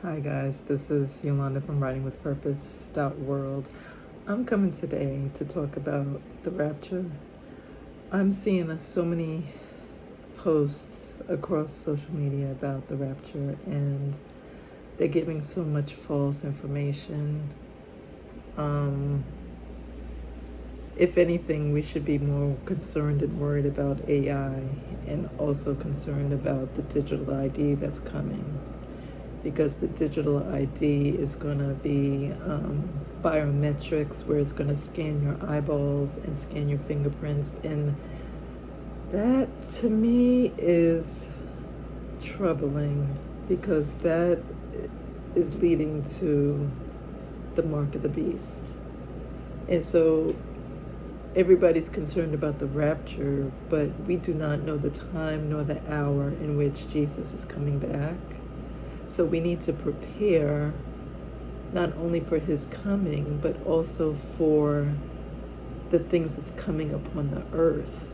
Hi guys, this is Yolanda from writingwithpurpose.world. I'm coming today to talk about the rapture. I'm seeing so many posts across social media about the rapture, and they're giving so much false information. If anything, we should be more concerned and worried about AI, and also concerned about the digital ID that's coming, because the digital ID is going to be biometrics, where it's going to scan your eyeballs and scan your fingerprints. And that, to me, is troubling, because that is leading to the mark of the beast. And so everybody's concerned about the rapture, but we do not know the time nor the hour in which Jesus is coming back. So we need to prepare not only for his coming, but also for the things that's coming upon the earth.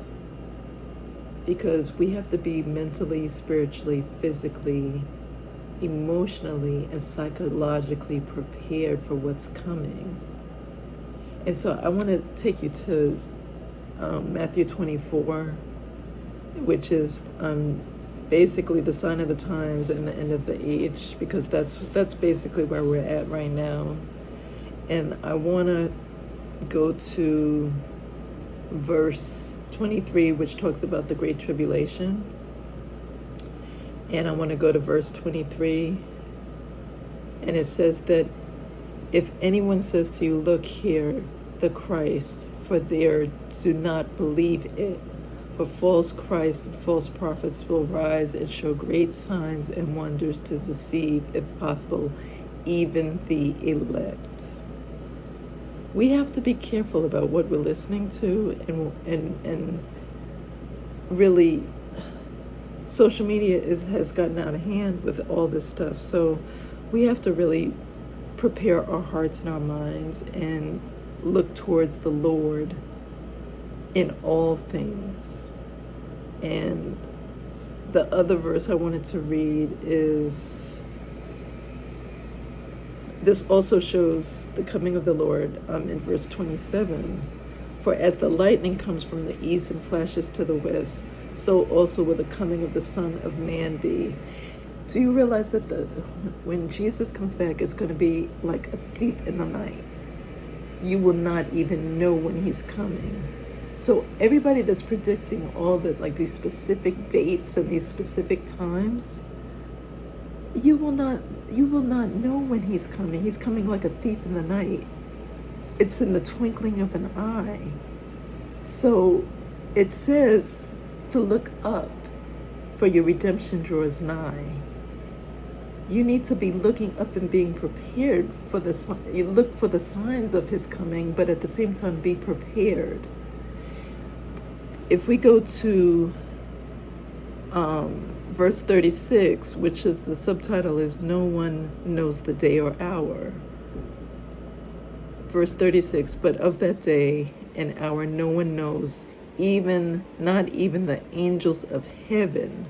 Because we have to be mentally, spiritually, physically, emotionally, and psychologically prepared for what's coming. And so I want to take you to Matthew 24, which is basically the sign of the times and the end of the age, because that's basically where we're at right now. And I want to go to verse 23, which talks about the Great Tribulation. And I want to go to verse 23, and it says that if anyone says to you, "Look here, the Christ," for there do not believe it. For false Christs and false prophets will rise and show great signs and wonders to deceive, if possible, even the elect. We have to be careful about what we're listening to, and really, social media has gotten out of hand with all this stuff. So we have to really prepare our hearts and our minds and look towards the Lord in all things. And the other verse I wanted to read is, this also shows the coming of the Lord in verse 27. For as the lightning comes from the east and flashes to the west, so also will the coming of the Son of Man be. Do you realize that when Jesus comes back, it's going to be like a thief in the night? You will not even know when he's coming. So everybody that's predicting all the, like, these specific dates and these specific times, you will not know when he's coming. He's coming like a thief in the night. It's in the twinkling of an eye. So it says to look up, for your redemption draws nigh. You need to be looking up and being prepared for you look for the signs of his coming, but at the same time be prepared. If we go to verse 36, which is the subtitle is "No one knows the day or hour." Verse 36, but of that day and hour no one knows, not even the angels of heaven,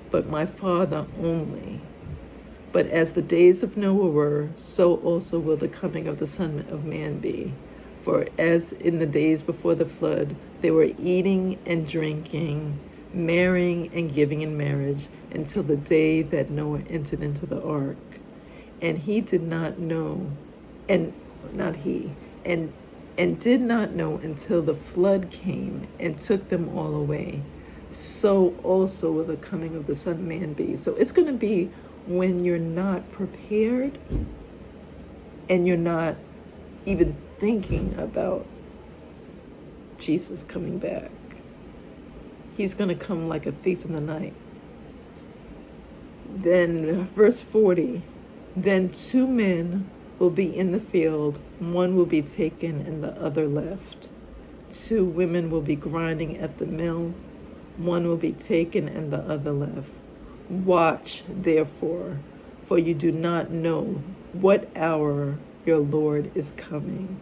but my Father only. But as the days of Noah were, so also will the coming of the Son of Man be. For as in the days before the flood, they were eating and drinking, marrying and giving in marriage, until the day that Noah entered into the ark. And he did not know, and did not know until the flood came and took them all away. So also will the coming of the Son of Man be. So it's going to be when you're not prepared and you're not even thinking about Jesus coming back. He's going to come like a thief in the night. Then verse 40, then 2 men will be in the field, one will be taken and the other left. 2 women will be grinding at the mill, one will be taken and the other left. Watch, therefore, for you do not know what hour your Lord is coming.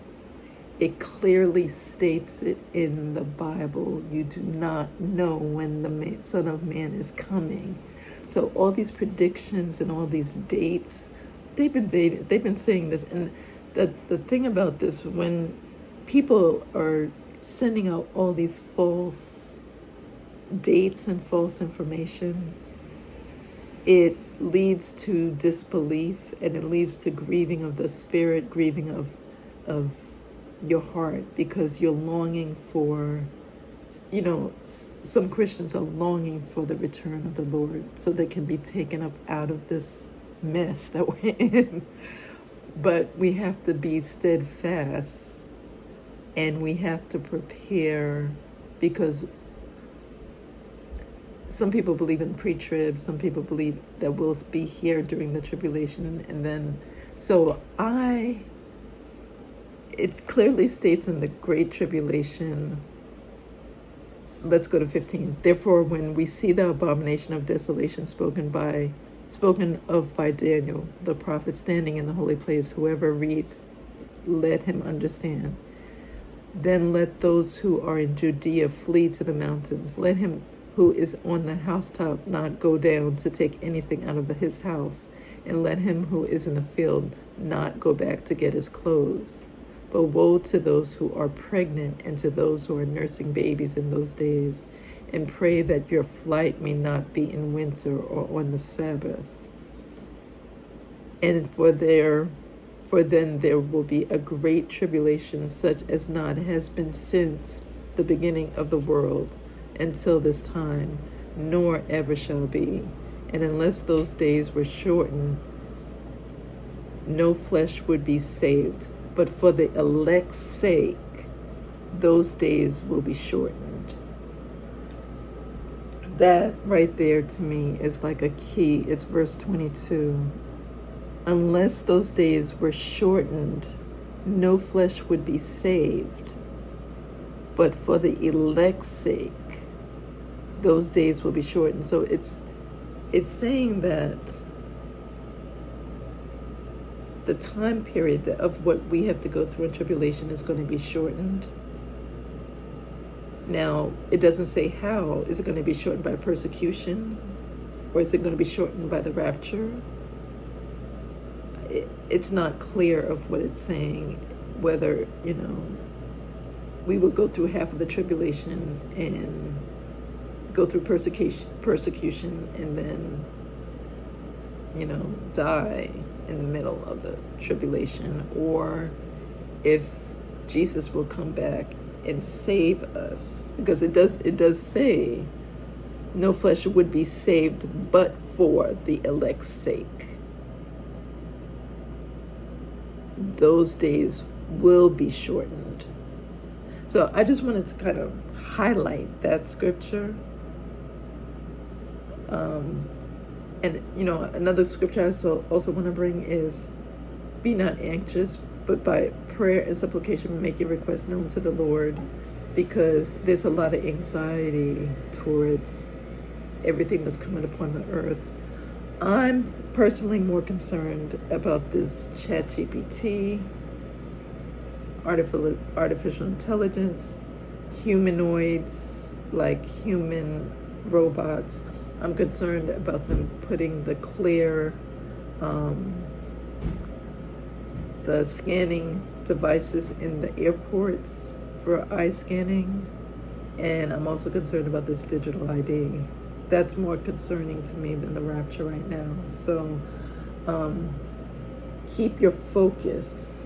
It clearly states it in the Bible. You do not know when the Son of Man is coming. So all these predictions and all these dates, they've been saying this. And the thing about this, when people are sending out all these false dates and false information, it leads to disbelief, and it leads to grieving of the spirit, grieving of your heart, because you're longing for, some Christians are longing for the return of the Lord so they can be taken up out of this mess that we're in. But we have to be steadfast, and we have to prepare, because some people believe in pre-trib, some people believe that we'll be here during the tribulation, and then, it clearly states in the Great Tribulation, let's go to 15. Therefore, when we see the abomination of desolation spoken of by Daniel, the prophet, standing in the holy place, whoever reads, let him understand. Then let those who are in Judea flee to the mountains. Let him who is on the housetop not go down to take anything out of his house. And let him who is in the field not go back to get his clothes. But woe to those who are pregnant and to those who are nursing babies in those days. And pray that your flight may not be in winter or on the Sabbath. And for then there will be a great tribulation, such as not has been since the beginning of the world until this time, nor ever shall be. And unless those days were shortened, no flesh would be saved. But for the elect's sake, those days will be shortened. That right there to me is like a key. It's verse 22. Unless those days were shortened, no flesh would be saved. But for the elect's sake, those days will be shortened. So it's saying that the time period of what we have to go through in tribulation is going to be shortened. Now, it doesn't say how. Is it going to be shortened by persecution? Or is it going to be shortened by the rapture? It's not clear of what it's saying, whether, we will go through half of the tribulation and go through persecution and then, die in the middle of the tribulation, or if Jesus will come back and save us, because it does say no flesh would be saved but for the elect's sake. Those days will be shortened. So I just wanted to kind of highlight that scripture. And another scripture I also want to bring is, be not anxious, but by prayer and supplication make your requests known to the Lord, because there's a lot of anxiety towards everything that's coming upon the earth. I'm personally more concerned about this ChatGPT, artificial intelligence, humanoids, like human robots. I'm concerned about them putting the the scanning devices in the airports for eye scanning. And I'm also concerned about this digital ID. That's more concerning to me than the rapture right now. So keep your focus.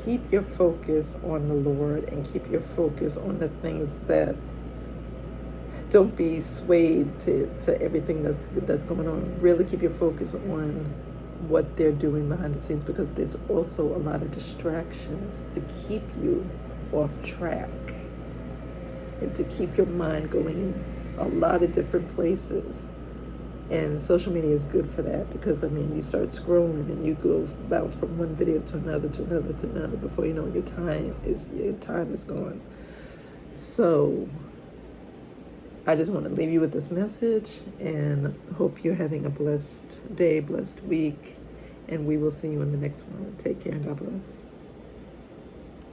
Keep your focus on the Lord, and keep your focus on the things that, don't be swayed to everything that's going on. Really keep your focus on what they're doing behind the scenes, because there's also a lot of distractions to keep you off track and to keep your mind going in a lot of different places. And social media is good for that, because you start scrolling and you bounce from one video to another to another to another. Before you know it, your time is gone. So I just want to leave you with this message, and hope you're having a blessed day, blessed week, and we will see you in the next one. Take care and God bless.